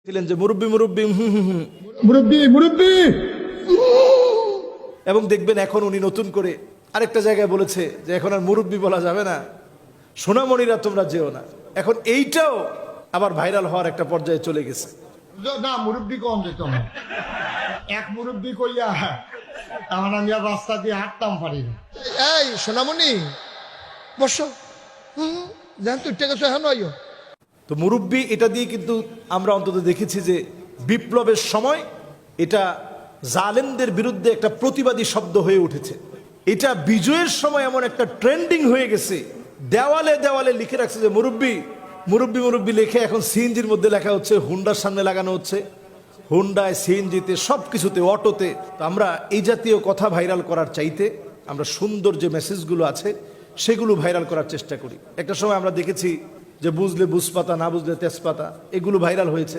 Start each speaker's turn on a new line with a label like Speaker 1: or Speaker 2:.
Speaker 1: ছিলেন যে মুরব্বি মুরব্বি
Speaker 2: মুরব্বি মুরব্বি
Speaker 1: এবং দেখবেন এখন উনি নতুন করে আরেকটা জায়গায় বলেছে যে এখন আর মুরব্বি বলা যাবে না, সোনামণিরা তোমরা যেও না। এখন এইটাও আবার ভাইরাল হওয়ার একটা পর্যায়ে চলে গেছে।
Speaker 2: না মুরব্বি কম যেত না, এক মুরব্বি কইয়া আমার আমি আর রাস্তা দিয়ে হাঁটতাম পারি না। এই সোনামণি বসো, জান তুই টেকে হ্যাঁ নয়।
Speaker 1: তো মুরব্বি এটা দিয়ে কিন্তু আমরা অন্তত দেখেছি যে বিপ্লবের সময় এটা জালেমদের বিরুদ্ধে একটা প্রতিবাদী শব্দ হয়ে উঠেছে। এটা বিজয়ের সময় এমন একটা ট্রেন্ডিং হয়ে গেছে, দেওয়ালে দেওয়ালে লিখে রাখছে যে মুরব্বি মুরব্বি মুরব্বি লিখে এখন সিএনজির মধ্যে লেখা হচ্ছে, হুন্ডার সামনে লাগানো হচ্ছে, হুন্ডায় সিএনজিতে সব কিছুতে অটোতে। তো আমরা এই জাতীয় কথা ভাইরাল করার চাইতে আমরা সুন্দর যে মেসেজগুলো আছে সেগুলো ভাইরাল করার চেষ্টা করি। একটা সময় আমরা দেখেছি যে বুঝলে বুঝপাতা না বুঝলে তেজপাতা, এগুলো ভাইরাল হয়েছে।